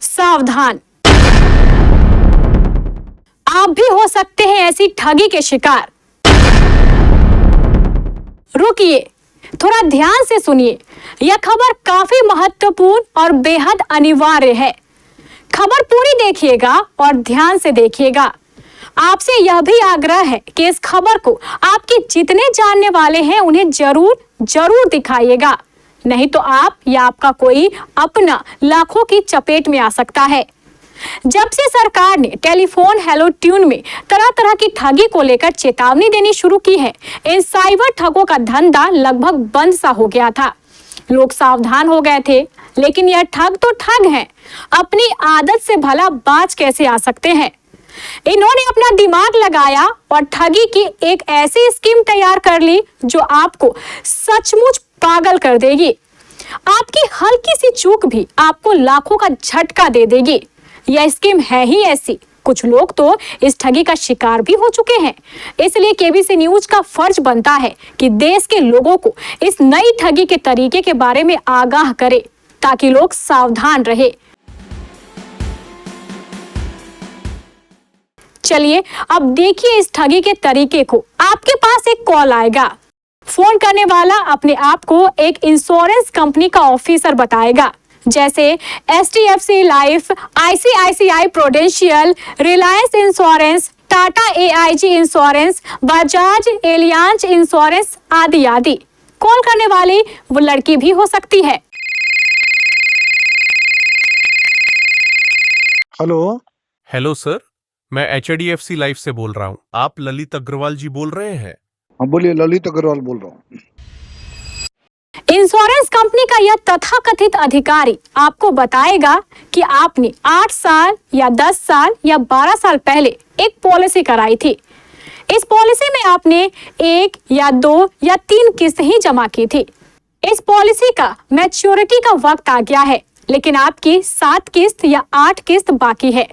सावधान, आप भी हो सकते हैं ऐसी ठगी के शिकार। रुकिए, थोड़ा ध्यान से सुनिए, यह खबर काफी महत्वपूर्ण और बेहद अनिवार्य है। खबर पूरी देखिएगा और ध्यान से देखिएगा। आपसे यह भी आग्रह है कि इस खबर को आपके जितने जानने वाले हैं उन्हें जरूर दिखाइएगा, नहीं तो आप या आपका कोई अपना लाखों की चपेट में आ सकता है। जब से सरकार ने टेलीफोन हेलो ट्यून में तरह तरह की ठगी को लेकर चेतावनी देनी शुरू की है, इन साइबर ठगों का धंधा लगभग बंद सा हो गया था। लोग सावधान हो गए थे, लेकिन यह ठग तो ठग हैं, अपनी आदत से भला बाज कैसे आ सकते हैं। इन्होंने अपना दिमाग लगाया और ठगी की एक ऐसी स्कीम तैयार कर ली जो आपको सचमुच पागल कर देगी। आपकी हल्की सी चूक भी आपको लाखों का झटका दे देगी। यह स्कीम है ही ऐसी। कुछ लोग तो इस ठगी का शिकार भी हो चुके हैं। इसलिए केबीसी न्यूज का फर्ज बनता है कि देश के लोगों को इस नई ठगी के तरीके के बारे में आगाह करे, ताकि लोग सावधान रहे। चलिए अब देखिए इस ठगी के तरीके को। आपके पास एक कॉल आएगा। फोन करने वाला अपने आप को एक इंश्योरेंस कंपनी का ऑफिसर बताएगा, जैसे HDFC life, ICICI prudential, Reliance insurance, Tata AIG insurance, Bajaj Allianz insurance आदि आदि। कॉल करने वाली वो लड़की भी हो सकती है। हेलो सर, मैं HDFC लाइफ से बोल रहा हूँ। आप ललित अग्रवाल जी बोल रहे हैं? हाँ बोलिए, ललित अग्रवाल बोल रहा हूँ। इंश्योरेंस कंपनी का यह तथाकथित अधिकारी आपको बताएगा कि आपने 8 साल या 10 साल या 12 साल पहले एक पॉलिसी कराई थी। इस पॉलिसी में आपने 1 या 2 या 3 किस्त ही जमा की थी। इस पॉलिसी का मैच्योरिटी का वक्त आ गया है, लेकिन आपकी 7 किस्त या 8 किस्त बाकी है।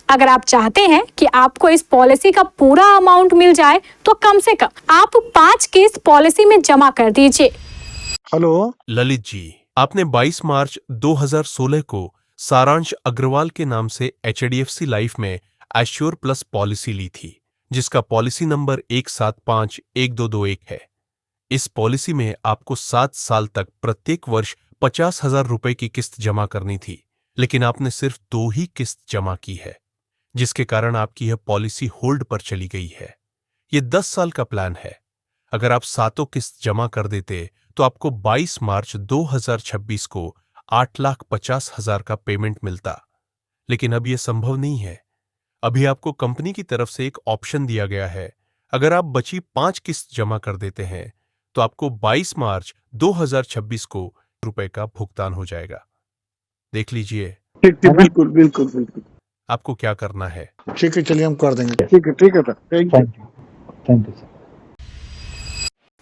अगर आप चाहते हैं कि आपको इस पॉलिसी का पूरा अमाउंट मिल जाए, तो कम से कम आप 5 किस्त पॉलिसी में जमा कर दीजिए। ललित जी, आपने 22 मार्च 2016 को सारांश अग्रवाल के नाम से HDFC लाइफ में एश्योर प्लस पॉलिसी ली थी, जिसका पॉलिसी नंबर 1751221 है। इस पॉलिसी में आपको 7 साल तक प्रत्येक वर्ष 50,000 रुपए की किस्त जमा करनी थी, लेकिन आपने सिर्फ 2 ही किस्त जमा की है, जिसके कारण आपकी यह पॉलिसी होल्ड पर चली गई है। यह 10 साल का प्लान है। अगर आप 7 किस्त जमा कर देते तो आपको 22 मार्च 2026 को 8,50,000 का पेमेंट मिलता, लेकिन अब यह संभव नहीं है। अभी आपको कंपनी की तरफ से एक ऑप्शन दिया गया है। अगर आप बची 5 किस्त जमा कर देते हैं तो आपको 22 मार्च 2026 को रुपए का भुगतान हो जाएगा। देख लीजिए। ठीक, बिल्कुल। आपको क्या करना है? ठीक है, चलिए हम कर देंगे। ठीक है सर, थैंक यू सर।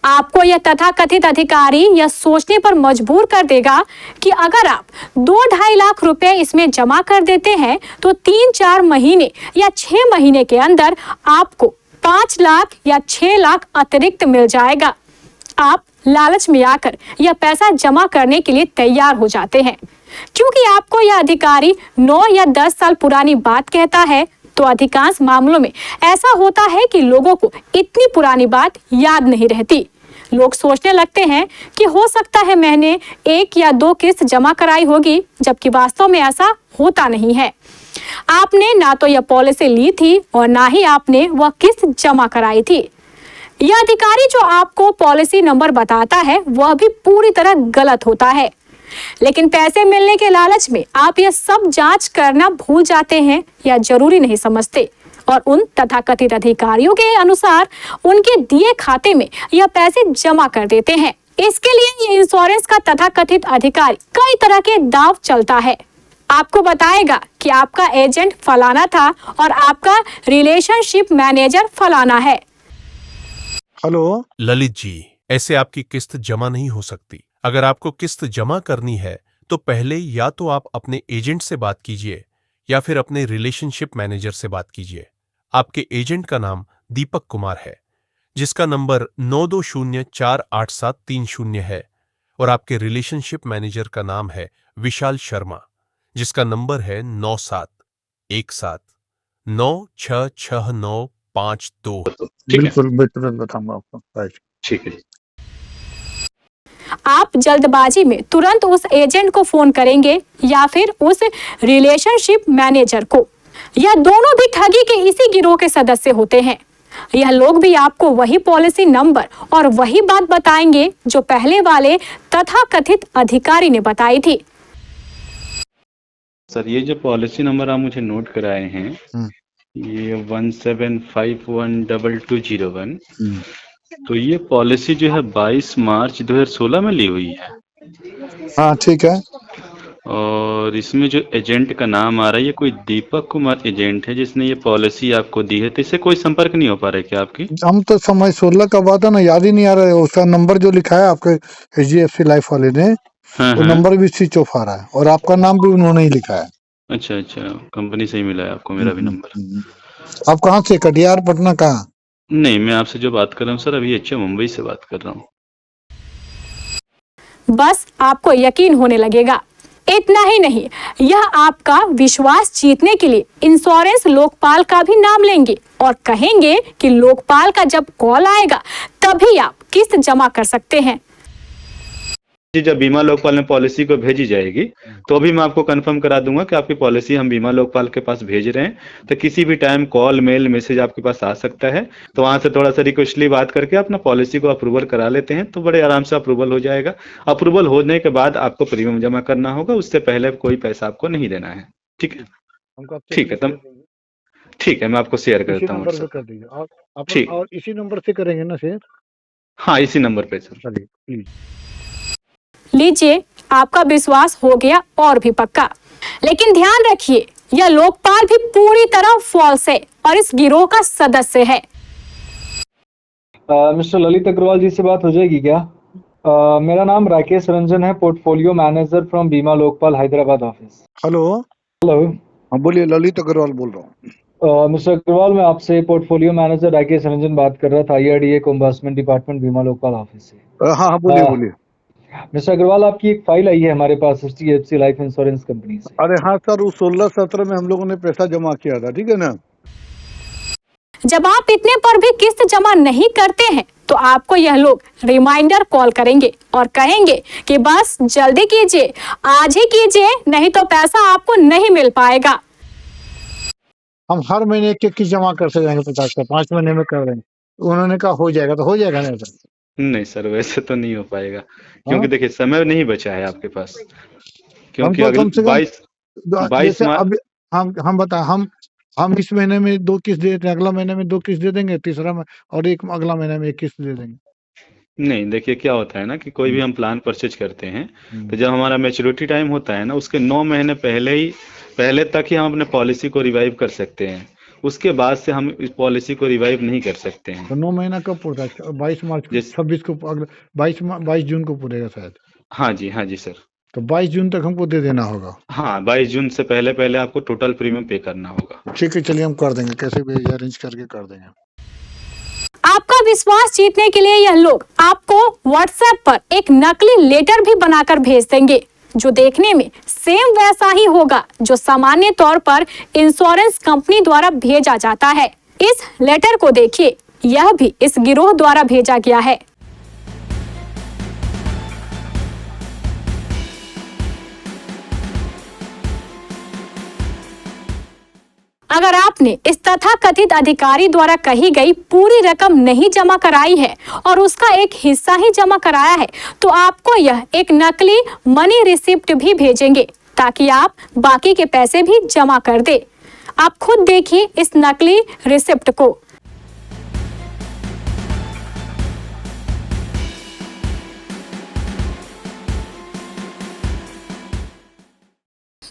आपको यह तथाकथित अधिकारी यह सोचने पर मजबूर कर देगा कि अगर आप 2-2.5 लाख रुपए इसमें जमा कर देते हैं तो 3-4 महीने या 6 महीने के अंदर आपको 5 लाख या 6 लाख अतिरिक्त मिल जाएगा। आप लालच में आकर यह पैसा जमा करने के लिए तैयार हो जाते हैं। क्योंकि आपको यह अधिकारी 9 या 10 साल पुरानी बात कहता है, तो अधिकांश मामलों में ऐसा होता है कि लोगों को इतनी पुरानी बात याद नहीं रहती। लोग सोचने लगते हैं कि हो सकता है मैंने 1 या 2 किस्त जमा कराई होगी, जबकि वास्तव में ऐसा होता नहीं है। आपने ना तो यह पॉलिसी ली थी और ना ही आपने वह किस्त जमा कराई थी। यह अधिकारी जो आपको पॉलिसी नंबर बताता है वह भी पूरी तरह गलत होता है, लेकिन पैसे मिलने के लालच में आप यह सब जांच करना भूल जाते हैं या जरूरी नहीं समझते, और उन तथाकथित अधिकारियों के अनुसार उनके दिए खाते में यह पैसे जमा कर देते हैं। इसके लिए ये इंश्योरेंस का तथाकथित अधिकारी कई तरह के दाव चलता है। आपको बताएगा कि आपका एजेंट फलाना था और आपका रिलेशनशिप मैनेजर फलाना है। ललित जी, ऐसे आपकी किस्त जमा नहीं हो सकती। अगर आपको किस्त जमा करनी है तो पहले या तो आप अपने एजेंट से बात कीजिए या फिर अपने रिलेशनशिप मैनेजर से बात कीजिए। आपके एजेंट का नाम दीपक कुमार है, जिसका नंबर 92048730 है, और आपके रिलेशनशिप मैनेजर का नाम है विशाल शर्मा, जिसका नंबर है 9717966952। ठीक है, बिल्कुल बिल्कुल बताऊंगा आपको। राइट। ठीक है। आप जल्दबाजी में तुरंत उस एजेंट को फोन करेंगे या फिर उस रिलेशनशिप मैनेजर को, यह दोनों भी ठगी के इसी गिरोह के सदस्य होते हैं। यह लोग भी आपको वही पॉलिसी नंबर और वही बात बताएंगे जो पहले वाले तथाकथित अधिकारी ने बताई थी। सर ये जो पॉलिसी नंबर आप मुझे नोट कराए हैं, ये 17512201, तो ये पॉलिसी जो है 22 मार्च 2016 में ली हुई है। हाँ ठीक है। और इसमें जो एजेंट का नाम आ रहा है, ये कोई दीपक कुमार एजेंट है जिसने ये पॉलिसी आपको दी है। तो इससे कोई संपर्क नहीं हो पा रहा है क्या आपकी? हम तो समय 16 का बात है ना, याद ही नहीं आ रहा है। उसका नंबर जो लिखा है आपके HDFC लाइफ वाले ने, हाँ वो हाँ। नंबर भी स्विच ऑफ आ रहा है और आपका नाम भी उन्होंने ही लिखा है। अच्छा अच्छा, कंपनी से ही मिला है आपको मेरा भी नंबर? आप कहाँ से, कटिहार, पटना, कहाँ? नहीं, मैं आपसे जो बात कर रहा हूँ सर, अभी मुंबई से बात कर रहा हूँ। बस आपको यकीन होने लगेगा। इतना ही नहीं, यह आपका विश्वास जीतने के लिए इंश्योरेंस लोकपाल का भी नाम लेंगे और कहेंगे कि लोकपाल का जब कॉल आएगा तभी आप किस्त जमा कर सकते हैं। जी, जब बीमा लोकपाल में पॉलिसी को भेजी जाएगी तो भी मैं आपको कंफर्म करा दूंगा कि आपकी पॉलिसी हम बीमा लोकपाल के पास भेज रहे हैं। तो किसी भी टाइम कॉल, मेल, मैसेज आपके पास आ सकता है। तो वहां से थोड़ा सा रिक्वेस्टली बात करके अपना पॉलिसी को अप्रूवल करा लेते हैं तो बड़े आराम से अप्रूवल हो जाएगा। अप्रूवल होने के बाद आपको प्रीमियम जमा करना होगा, उससे पहले कोई पैसा आपको नहीं देना है। ठीक है? ठीक है, तब ठीक है, मैं आपको शेयर करता हूँ व्हाट्सएप। कर दीजिए ठीक। और इसी नंबर से करेंगे ना शेयर? हाँ, इसी नंबर पे सर। चलिए प्लीज। लीजिए, आपका विश्वास हो गया और भी पक्का। लेकिन ध्यान रखिए, यह लोकपाल भी पूरी तरह फॉल्स है और इस गिरोह का सदस्य है। मिस्टर ललित अग्रवाल जी से बात हो जाएगी क्या? मेरा नाम राकेश रंजन है, पोर्टफोलियो मैनेजर फ्रॉम बीमा Lokpal Hyderabad office. Hello. Hello. हाँ बोलिए, ललित अग्रवाल बोल रहा हूँ। मिस्टर अग्रवाल, मैं आपसे पोर्टफोलियो मैनेजर राकेश रंजन बात कर रहा था, IRDA कॉम्बर्समेंट डिपार्टमेंट बीमा लोकपाल ऑफिस से। हाँ बोलिए बोलिए। मिस्टर अग्रवाल, आपकी एक फाइल आई है हमारे पास HDFC लाइफ इंश्योरेंस कंपनी से। अरे हाँ सर, उस 16-17 में हम लोगों ने पैसा जमा किया था, ठीक है ना? जब आप इतने पर भी किस्त जमा नहीं करते हैं तो आपको यह लोग रिमाइंडर कॉल करेंगे और कहेंगे कि बस जल्दी कीजिए, आज ही कीजिए, नहीं तो पैसा आपको नहीं मिल पाएगा। हम हर महीने एक किस्त जमा करते जाएंगे 50 का, 5 महीने में कर देंगे। उन्होंने कहा हो जाएगा, तो हो जाएगा ना सर? नहीं सर, वैसे तो नहीं हो पाएगा, क्योंकि देखिए समय नहीं बचा है आपके पास। क्योंकि हमको कम से अगले कम 22 जैसे मार्च। अब हम बता, हम इस महीने में 2 किस्त दे देते हैं, अगला महीने में 2 किस्त दे देंगे, तीसरा में, और एक अगला महीने में 1 किस्त दे देंगे। नहीं, देखिए क्या होता है ना कि कोई भी हम प्लान परचेज करते हैं तो जब हमारा मैच्योरिटी टाइम होता है ना, उसके 9 महीने पहले तक ही हम अपने पॉलिसी को रिवाइव कर सकते हैं। उसके बाद से हम इस पॉलिसी को रिवाइव नहीं कर सकते हैं। तो 9 महीना कब पूरा? 22 मार्च को, 26 को, अगले 22 जून को पूरेगा शायद। हाँ जी सर। तो 22 जून तक हमको दे देना होगा। हाँ, 22 जून से पहले आपको टोटल प्रीमियम पे करना होगा। ठीक है, चलिए हम कर देंगे, कैसे भी अरेंज करके कर देंगे। आपका विश्वास जीतने के लिए यह लोग आपको व्हाट्सएप पर एक नकली लेटर भी बनाकर भेज देंगे जो देखने में सेम वैसा ही होगा जो सामान्य तौर पर इंश्योरेंस कंपनी द्वारा भेजा जाता है। इस लेटर को देखिए, यह भी इस गिरोह द्वारा भेजा गया है। अगर आपने इस तथाकथित अधिकारी द्वारा कही गई पूरी रकम नहीं जमा कराई है और उसका एक हिस्सा ही जमा कराया है तो आपको यह एक नकली मनी रिसिप्ट भी भेजेंगे ताकि आप बाकी के पैसे भी जमा कर दे। आप खुद देखिए इस नकली रिसिप्ट को।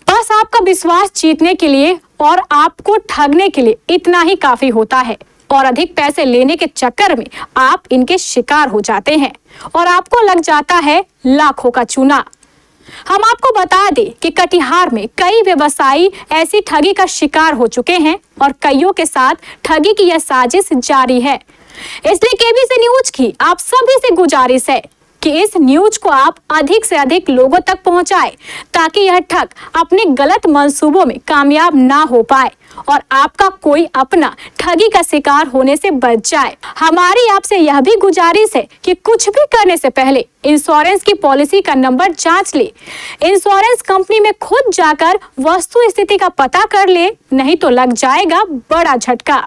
बस आपका विश्वास जीतने के लिए और आपको ठगने के लिए इतना ही काफी होता है और अधिक पैसे लेने के चक्कर में आप इनके शिकार हो जाते हैं और आपको लग जाता है लाखों का चूना। हम आपको बता दें कि कटिहार में कई व्यवसायी ऐसी ठगी का शिकार हो चुके हैं और कईयों के साथ ठगी की यह साजिश जारी है। इसलिए KBC न्यूज की आप सभी से गुजारिश है कि इस न्यूज को आप अधिक से अधिक लोगों तक पहुंचाएं ताकि यह ठग अपने गलत मंसूबों में कामयाब ना हो पाए और आपका कोई अपना ठगी का शिकार होने से बच जाए। हमारी आपसे यह भी गुजारिश है कि कुछ भी करने से पहले इंश्योरेंस की पॉलिसी का नंबर जांच ले। इंश्योरेंस कंपनी में खुद जाकर वस्तु स्थिति का पता कर ले, नहीं तो लग जाएगा बड़ा झटका।